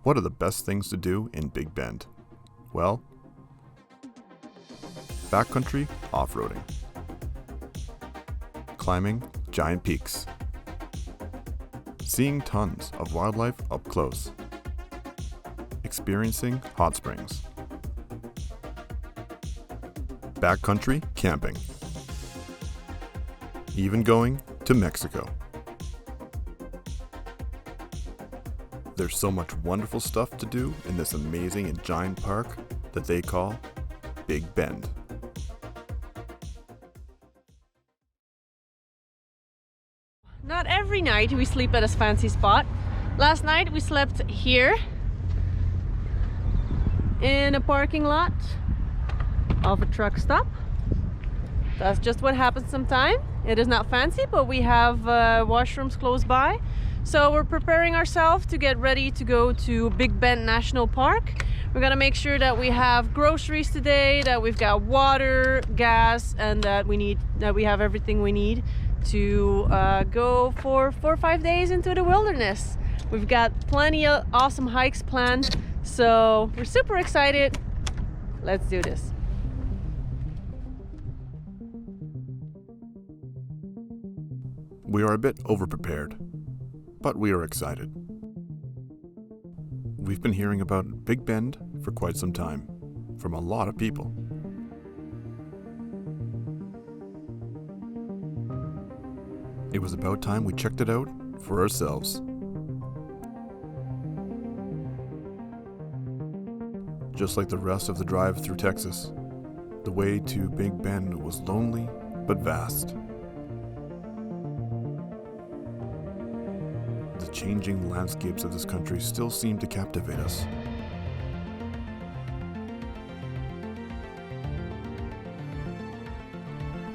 What are the best things to do in Big Bend? Well, backcountry off-roading, climbing giant peaks, seeing tons of wildlife up close, experiencing hot springs, backcountry camping, even going to Mexico. There's so much wonderful stuff to do in this amazing and giant park that they call Big Bend. Not every night we sleep at a fancy spot. Last night we slept here in a parking lot of a truck stop. That's just what happens sometimes. It is not fancy, but we have washrooms close by. So we're preparing ourselves to get ready to go to Big Bend National Park. We're gonna make sure that we have groceries today, that we've got water, gas, and that we have everything we need to go for 4 or 5 days into the wilderness. We've got plenty of awesome hikes planned, so we're super excited. Let's do this. We are a bit overprepared, but we are excited. We've been hearing about Big Bend for quite some time, from a lot of people. It was about time we checked it out for ourselves. Just like the rest of the drive through Texas, the way to Big Bend was lonely but vast. The changing landscapes of this country still seem to captivate us.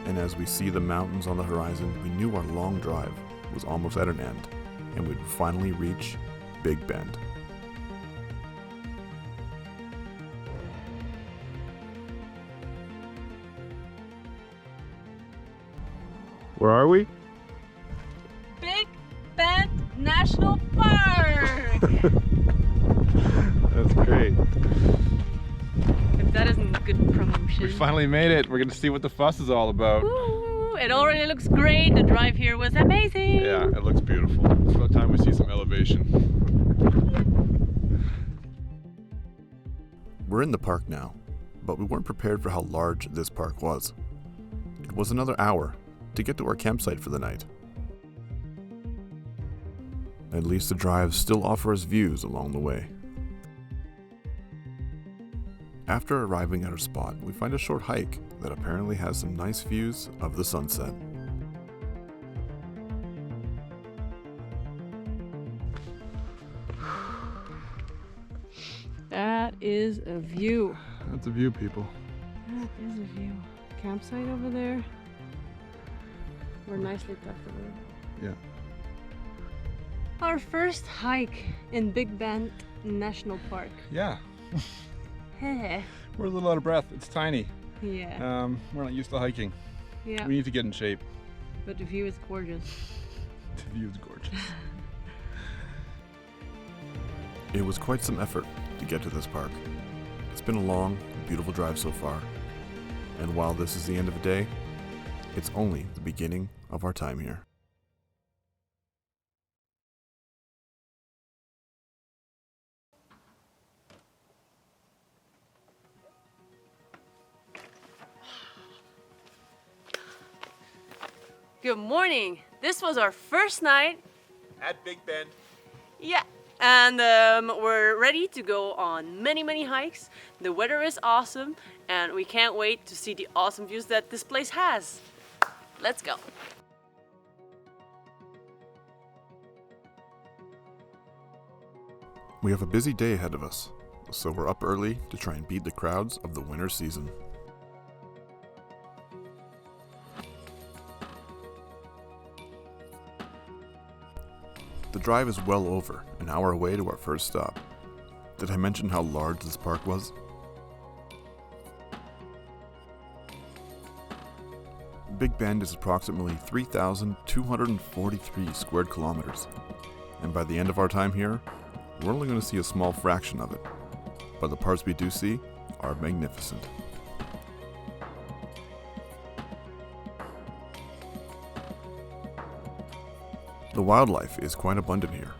And as we see the mountains on the horizon, we knew our long drive was almost at an end, and we'd finally reach Big Bend. Where are we? Big Bend National Park! That's great. If that isn't good promotion. We finally made it. We're gonna see what the fuss is all about. Ooh, it already looks great. The drive here was amazing. Yeah, it looks beautiful. It's about time we see some elevation. We're in the park now, but we weren't prepared for how large this park was. It was another hour to get to our campsite for the night. At least the drives still offer us views along the way. After arriving at our spot, we find a short hike that apparently has some nice views of the sunset. That is a view. That's a view, people. That is a view. Campsite over there. We're nicely tucked away. Yeah. Our first hike in Big Bend National Park. Yeah. Heh. We're a little out of breath. It's tiny. Yeah. We're not used to hiking. Yeah. We need to get in shape. But the view is gorgeous. The view is gorgeous. It was quite some effort to get to this park. It's been a long, beautiful drive so far. And while this is the end of the day, it's only the beginning of our time here. Good morning. This was our first night At Big Bend. Yeah, and we're ready to go on many hikes. The weather is awesome, and we can't wait to see the awesome views that this place has. Let's go. We have a busy day ahead of us, so we're up early to try and beat the crowds of the winter season. The drive is well over an hour away to our first stop. Did I mention how large this park was? Big Bend is approximately 3,243 square kilometers, and by the end of our time here, we're only going to see a small fraction of it, but the parts we do see are magnificent. The wildlife is quite abundant here,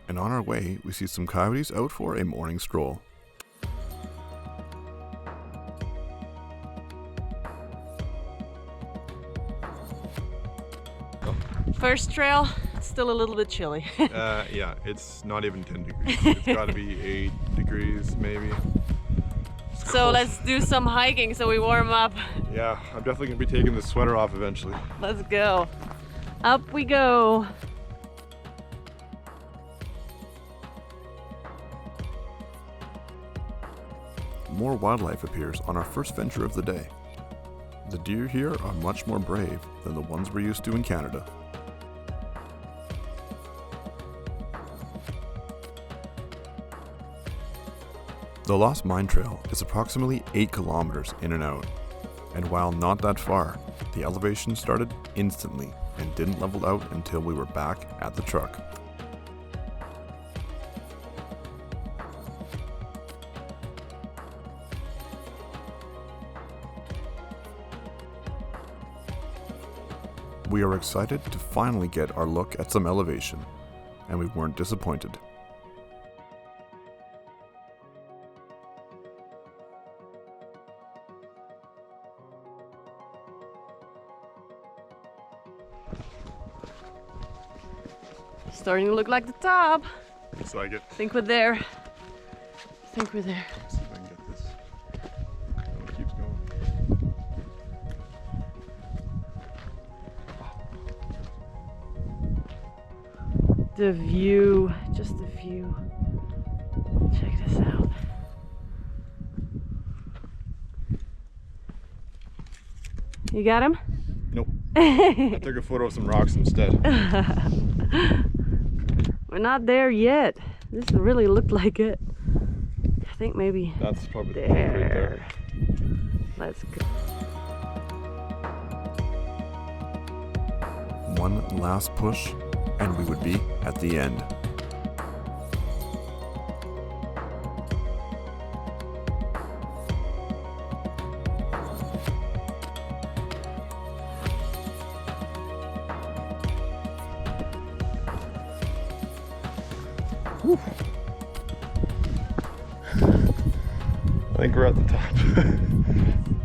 and on our way we see some coyotes out for a morning stroll. First trail, still a little bit chilly. Yeah, it's not even 10 degrees. It's gotta be 8 degrees maybe. So let's do some hiking so we warm up. Yeah, I'm definitely gonna be taking the sweater off eventually. Let's go. Up we go. More wildlife appears on our first venture of the day. The deer here are much more brave than the ones we're used to in Canada. The Lost Mine Trail is approximately 8 kilometers in and out, and while not that far, the elevation started instantly and didn't level out until we were back at the truck. We are excited to finally get our look at some elevation, and we weren't disappointed. Starting to look like the top. Looks like it. I think we're there. I think we're there. Let's see if I can get this. Oh, it keeps going. The view, just the view. Check this out. You got him? Nope. I took a photo of some rocks instead. We're not there yet. This really looked like it. I think maybe That's probably the there. right there. Let's go. One last push, and we would be at the end. I think we're at the top.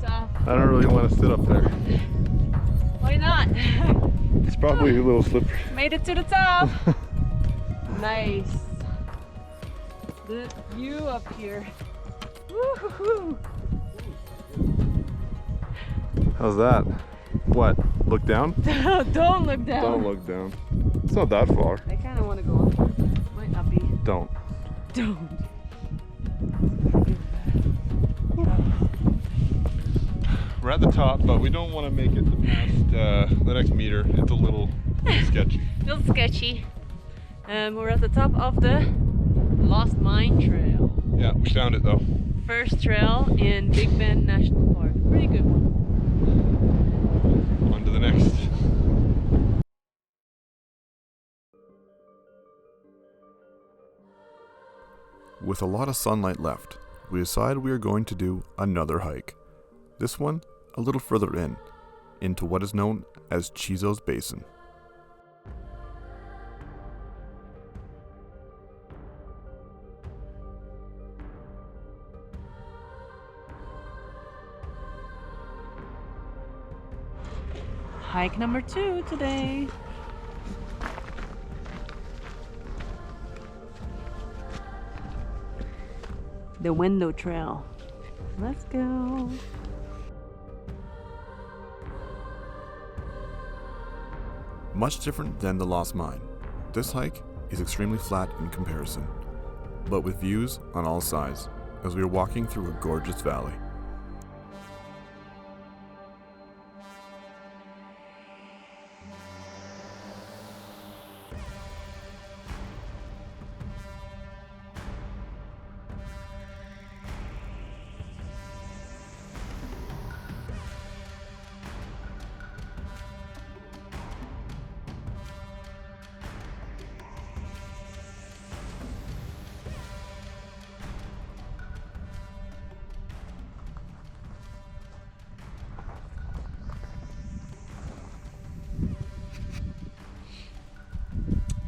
Top. I don't really want to sit up there. Why not? It's probably a little slippery. Made it to the top. Nice. Good view up here. Woo-hoo-hoo. How's that? What? Look down? Don't look down. Don't look down. It's not that far. I kind of want to go up. Might not be. Don't. Don't. We're at the top, but we don't want to make it past the next meter. It's a little sketchy. Little sketchy. We're at the top of the Lost Mine Trail. Yeah, we found it though. First trail in Big Bend National Park. Pretty good one. On to the next. With a lot of sunlight left, we decide we are going to do another hike. This one a little further in, into what is known as CHISOS Basin. Hike number 2 today. The Window Trail. Let's go. Much different than the Lost Mine, this hike is extremely flat in comparison, but with views on all sides as we are walking through a gorgeous valley.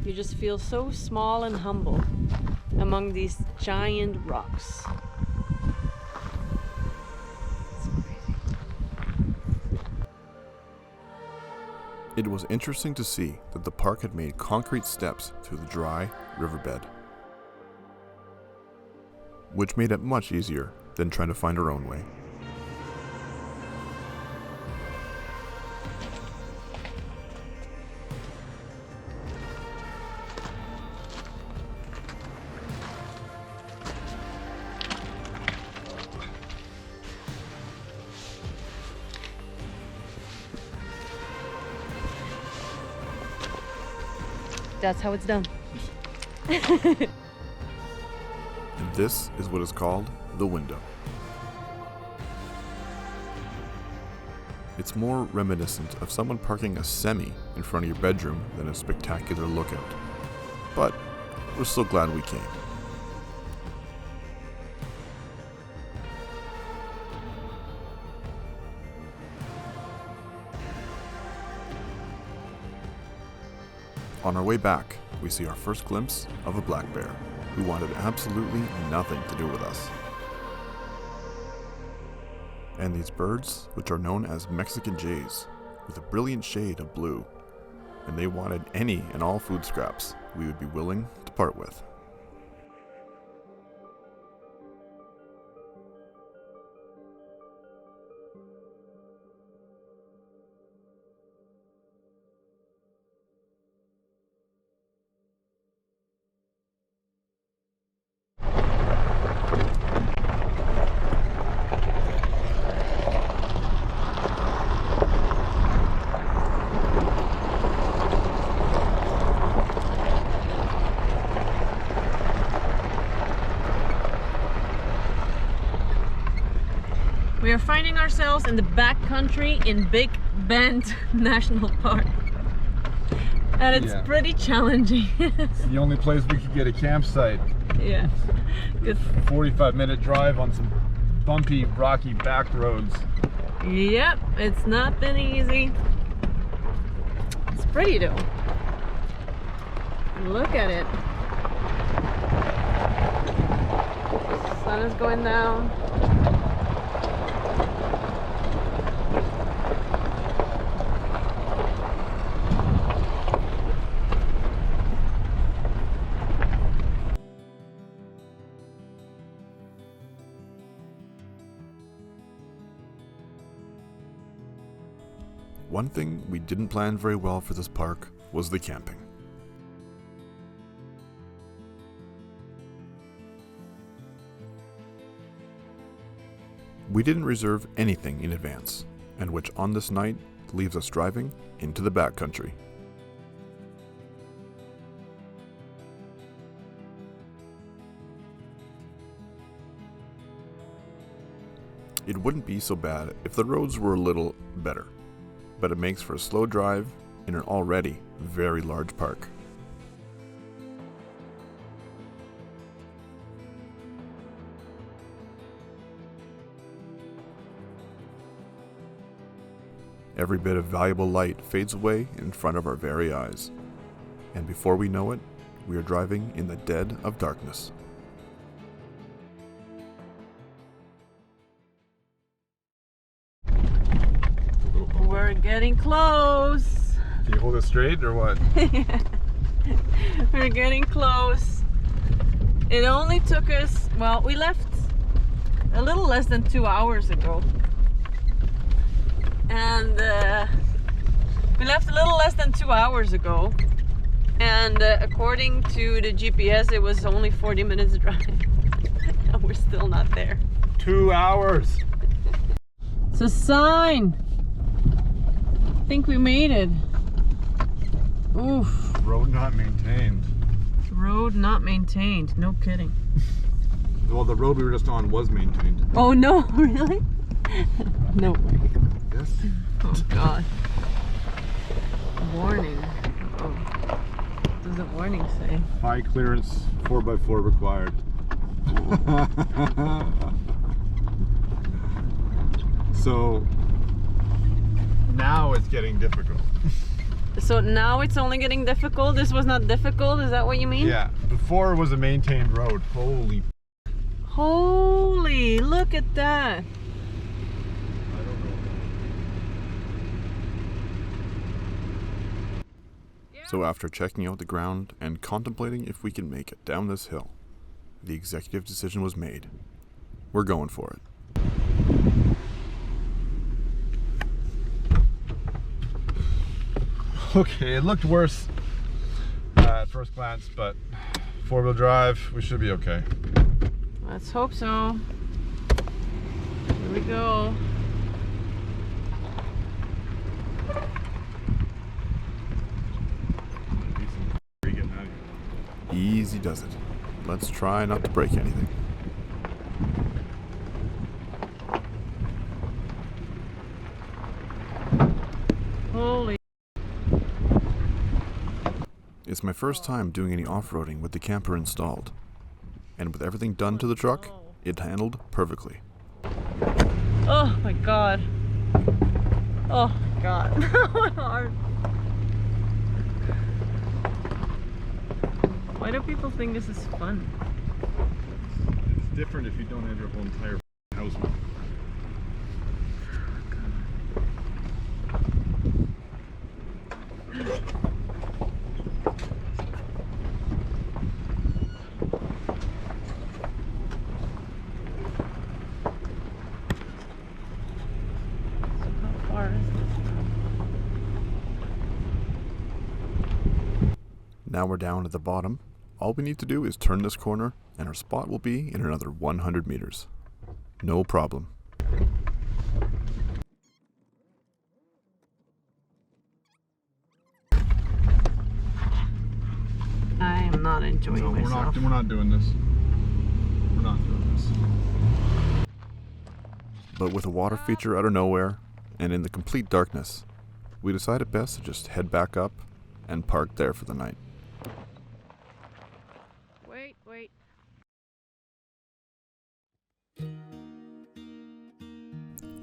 You just feel so small and humble among these giant rocks. It's crazy. It was interesting to see that the park had made concrete steps through the dry riverbed, which made it much easier than trying to find our own way. That's how it's done. And this is what is called the window. It's more reminiscent of someone parking a semi in front of your bedroom than a spectacular lookout. But we're still glad we came. On our way back, we see our first glimpse of a black bear who wanted absolutely nothing to do with us. And these birds, which are known as Mexican jays, with a brilliant shade of blue, and they wanted any and all food scraps we would be willing to part with. We are finding ourselves in the backcountry in Big Bend National Park. And it's pretty challenging. It's the only place we could get a campsite. Yeah. Good. 45-minute drive on some bumpy, rocky back roads. Yep, it's not been easy. It's pretty though. Look at it. Sun is going down. One thing we didn't plan very well for this park was the camping. We didn't reserve anything in advance, and which on this night leaves us driving into the backcountry. It wouldn't be so bad if the roads were a little better, but it makes for a slow drive in an already very large park. Every bit of valuable light fades away in front of our very eyes, and before we know it, we are driving in the dead of darkness. We're getting close. Can you hold it straight or what? Yeah. We're getting close. It only took us, well, we left a little less than 2 hours ago. And we left a little less than 2 hours ago. And according to the GPS, it was only 40 minutes drive. And we're still not there. 2 hours. It's a sign. I think we made it. Oof. Road not maintained. Road not maintained. No kidding. Well, the road we were just on was maintained. Oh no, really? No way. Yes. Oh god. Warning. Oh. What does the warning say? High clearance 4x4 required. So now it's getting difficult. So now it's only getting difficult. This was not difficult. Is that what you mean? Yeah, before it was a maintained road. Holy, look at that. So after checking out the ground and contemplating if we can make it down this hill, the executive decision was made. We're going for it. Okay, it looked worse at first glance, but four-wheel drive, we should be okay. Let's hope so. Here we go. Easy does it. Let's try not to break anything. Holy. It's my first time doing any off-roading with the camper installed. And with everything done to the truck, it handled perfectly. Oh my god. Oh my god. Hard. Why do people think this is fun? It's different if you don't have your whole entire house. Now we're down at the bottom. All we need to do is turn this corner and our spot will be in another 100 meters. No problem. I am not enjoying myself. We're not doing this. We're not doing this. But with a water feature out of nowhere and in the complete darkness, we decided best to just head back up and park there for the night. Wait.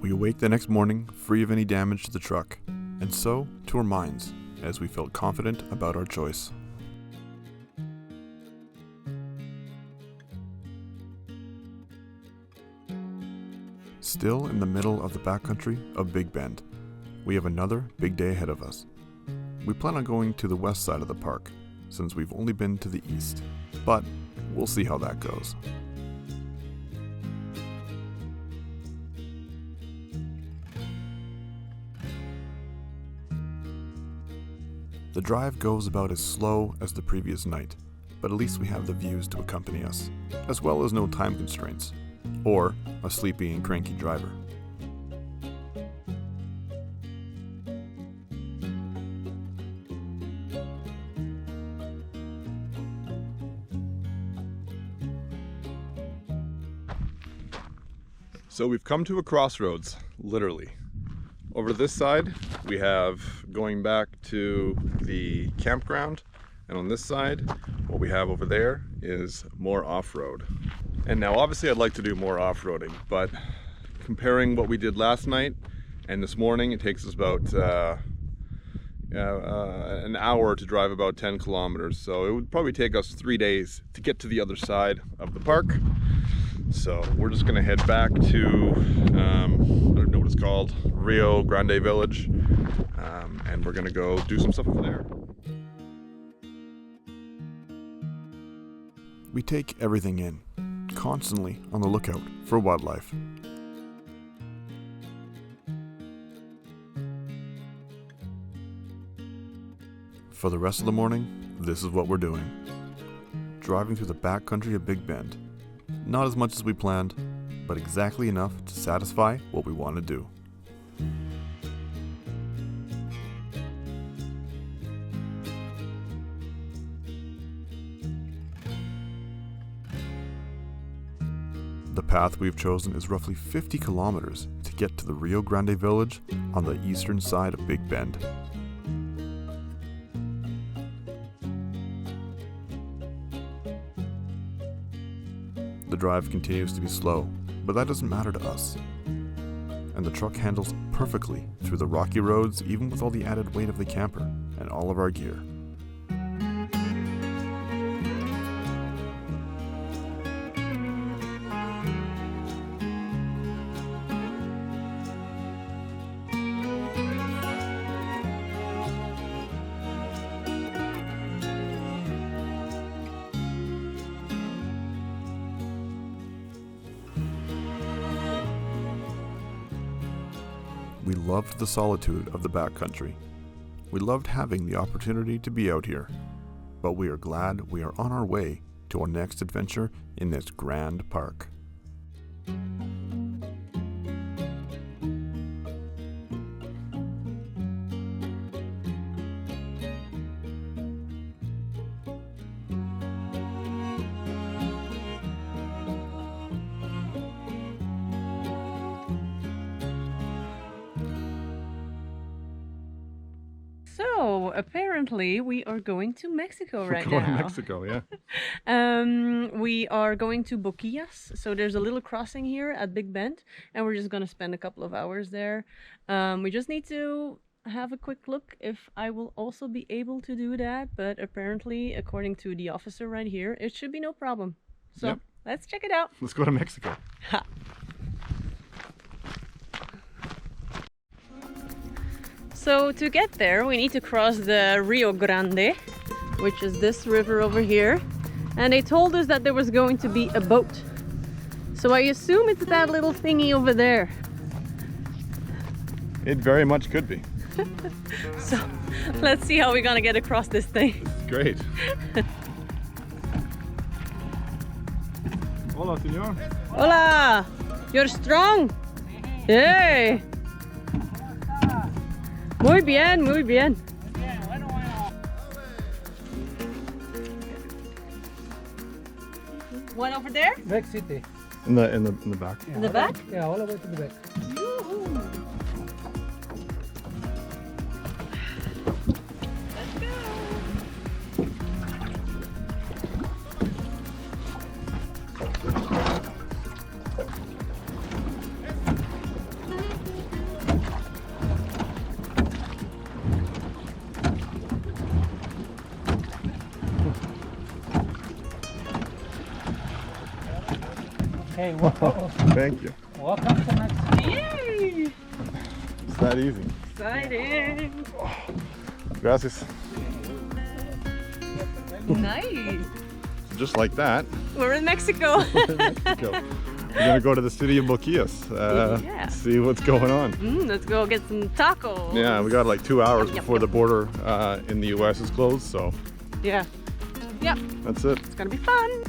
We awake the next morning free of any damage to the truck, and so to our minds as we felt confident about our choice. Still in the middle of the backcountry of Big Bend, we have another big day ahead of us. We plan on going to the west side of the park, since we've only been to the east, but we'll see how that goes. The drive goes about as slow as the previous night, but at least we have the views to accompany us, as well as no time constraints, or a sleepy and cranky driver. So we've come to a crossroads, literally. Over this side, we have going back to the campground, and on this side, what we have over there is more off-road. And now obviously I'd like to do more off-roading, but comparing what we did last night and this morning, it takes us about an hour to drive about 10 kilometers. So it would probably take us 3 days to get to the other side of the park. So we're just gonna head back to, I don't know what it's called, Rio Grande Village, and we're gonna go do some stuff over there. We take everything in, constantly on the lookout for wildlife. For the rest of the morning, this is what we're doing. Driving through the backcountry of Big Bend. Not as much as we planned, but exactly enough to satisfy what we want to do. The path we've chosen is roughly 50 kilometers to get to the Rio Grande Village on the eastern side of Big Bend. The drive continues to be slow, but that doesn't matter to us. And the truck handles perfectly through the rocky roads, even with all the added weight of the camper and all of our gear. We loved the solitude of the backcountry. We loved having the opportunity to be out here, but we are glad we are on our way to our next adventure in this grand park. So apparently we are going to Mexico right We're going now. to Mexico, yeah. We are going to Boquillas. So there's a little crossing here at Big Bend, and we're just gonna spend a couple of hours there. We just need to have a quick look if I will also be able to do that, but apparently, according to the officer right here, it should be no problem. So Yep. let's check it out. Let's go to Mexico. Ha. So to get there, we need to cross the Rio Grande, which is this river over here. And they told us that there was going to be a boat. So I assume it's that little thingy over there. It very much could be. So let's see how we're gonna get across this thing. It's great. Hola, señor. Hola! You're strong! Hey! Muy bien, muy bien. One over there? Back city. In the back. In the back? Yeah, all the way to the back. Let's go! Hey, welcome Thank you. to Mexico. Yay! It's that easy. Exciting! Gracias. Nice! So just like that, We're in Mexico! Mexico. We're gonna go to the city of Boquillas. Yeah. See what's going on. Let's go get some tacos! Yeah, we got like 2 hours Yep, before yep. the border in the US is closed, so Yeah. Yep, that's it. it's gonna be fun!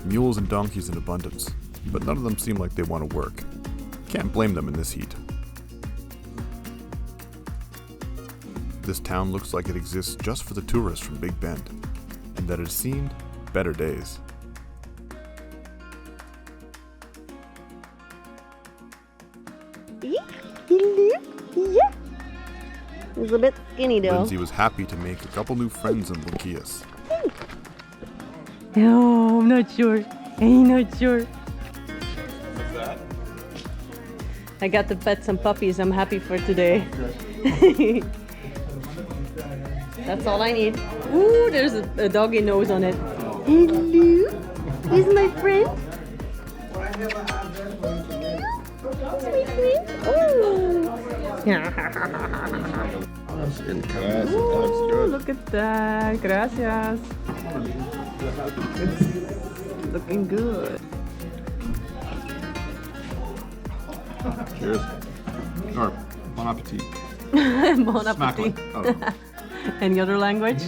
Mules and donkeys in abundance, but none of them seem like they want to work. Can't blame them in this heat. This town looks like it exists just for the tourists from Big Bend, and that it has seen better days. Yeah. He's a bit skinny though. Lindsay was happy to make a couple new friends in Boquillas. Oh, I'm not sure. I'm not sure. What's that? I got to pet some puppies. I'm happy for today. That's all I need. Ooh, there's a doggy nose on it. Hello, is my friend. Sweet friend. Yes, Ooh, looks good. look at that. Gracias. It's looking good. Cheers. Or bon appetit. Bon Smackling. appetit. Oh. Any other language?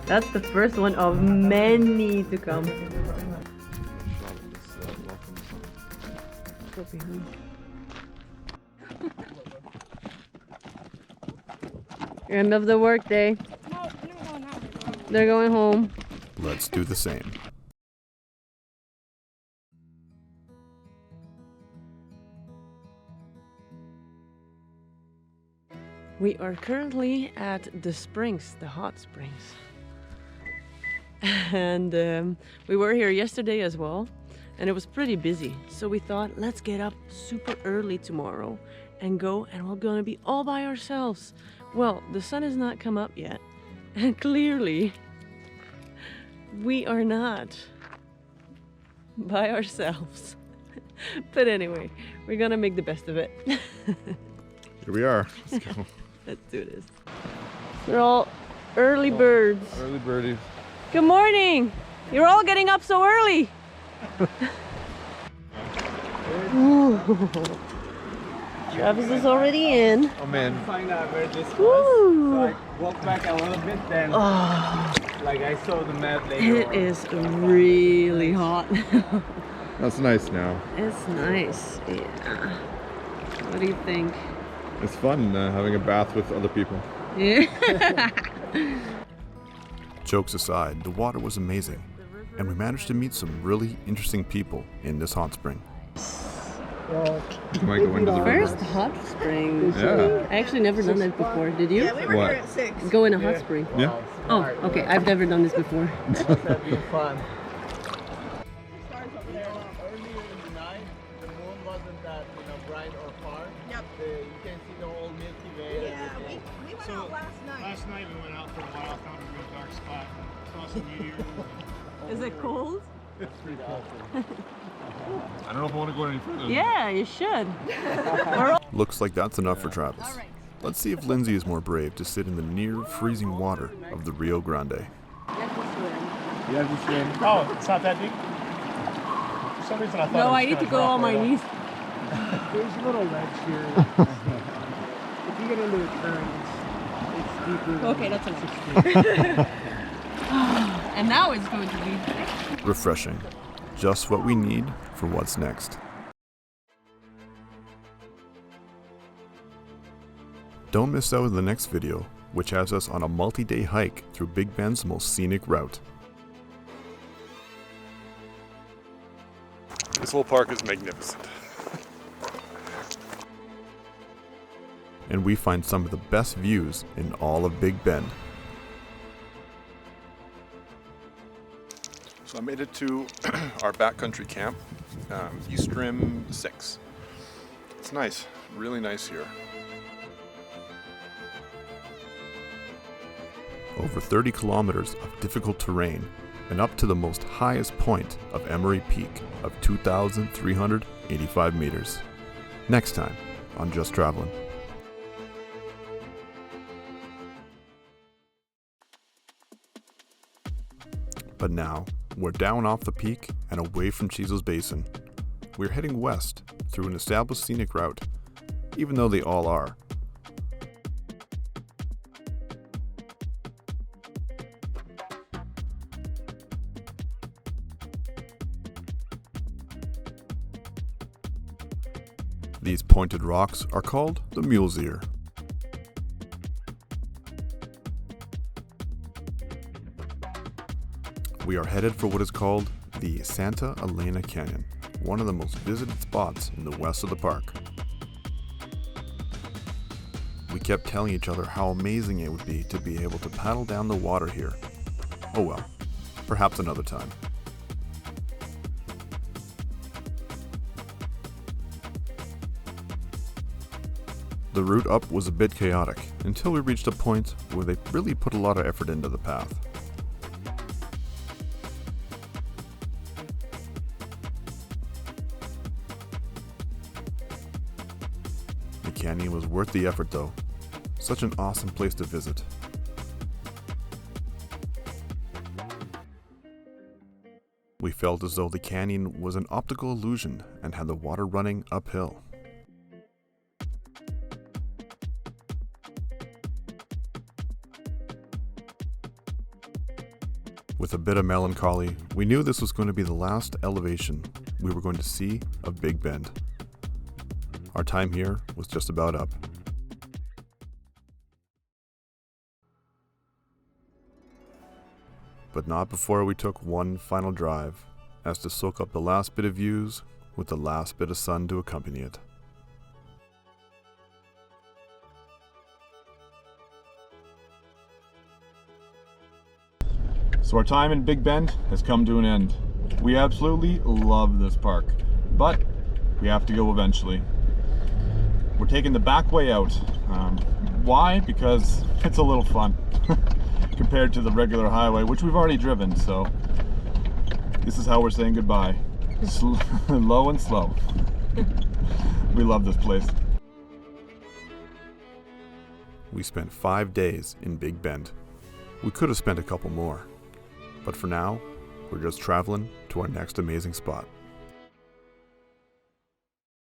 That's the first one of many to come. End of the work day. They're going home. Let's do the same. We are currently at the springs, the hot springs. And we were here yesterday as well. and it was pretty busy. So we thought, let's get up super early tomorrow and go, and we're gonna be all by ourselves. Well, the sun has not come up yet, and clearly we are not by ourselves. But anyway, we're gonna make the best of it. Here we are. Let's go. Let's do this. We're all early birds. Early birdies. Good morning! You're all getting up so early! Travis is already in. I'm in. Find out where this was. Woo. So I walked back a little bit, then like I saw the map later. It is really hot. That's nice now. It's nice, yeah. What do you think? It's fun having a bath with other people. Yeah. Jokes aside, the water was amazing, and we managed to meet some really interesting people in this hot spring. Well, You might go into the river. First hot spring. Yeah. I actually never done that before. Did you? Yeah, we were What? here at 6. Go in a hot spring. Yeah. Oh, okay. I've never done this before. that'd be fun. Earlier in the night, the moon wasn't that bright or far. Yep. You can see the whole Milky Way. Yeah, we went out last night. Last night we went out for a while, found a real dark spot, saw some meteors. Is it cold? I don't know if I want to go any further. Yeah, you should. Looks like that's enough for Travis. Let's see if Lindsay is more brave to sit in the near freezing water of the Rio Grande. You have to swim. Oh, it's not that deep? For some reason I thought it No, was I need to gonna go drop on my right knees. There's a little ledge here. If you get into the current, it's deeper than Okay, that's 6 enough. feet. And now it's going to be Refreshing. Just what we need for what's next. Don't miss out on the next video, which has us on a multi-day hike through Big Bend's most scenic route. This whole park is magnificent. And we find some of the best views in all of Big Bend. So I made it to our backcountry camp, East Rim 6. It's nice, really nice here. Over 30 kilometers of difficult terrain and up to the most highest point of Emory Peak of 2,385 meters. Next time on Just Travelin'. But now, we're down off the peak and away from CHISOS Basin. We're heading west through an established scenic route, even though they all are. These pointed rocks are called the MULE EARS. We are headed for what is called the Santa Helena Canyon, one of the most visited spots in the west of the park. We kept telling each other how amazing it would be to be able to paddle down the water here. Oh well, perhaps another time. The route up was a bit chaotic until we reached a point where they really put a lot of effort into the path. The canyon was worth the effort though. Such an awesome place to visit. We felt as though the canyon was an optical illusion and had the water running uphill. With a bit of melancholy, we knew this was going to be the last elevation we were going to see of Big Bend. Our time here was just about up. But not before we took one final drive, as to soak up the last bit of views with the last bit of sun to accompany it. So our time in Big Bend has come to an end. We absolutely love this park, but we have to go eventually. We're taking the back way out. Why? Because it's a little fun compared to the regular highway, which we've already driven, so this is how we're saying goodbye. Low and slow. We love this place. We spent 5 days in Big Bend. We could have spent a couple more, but for now, we're just traveling to our next amazing spot.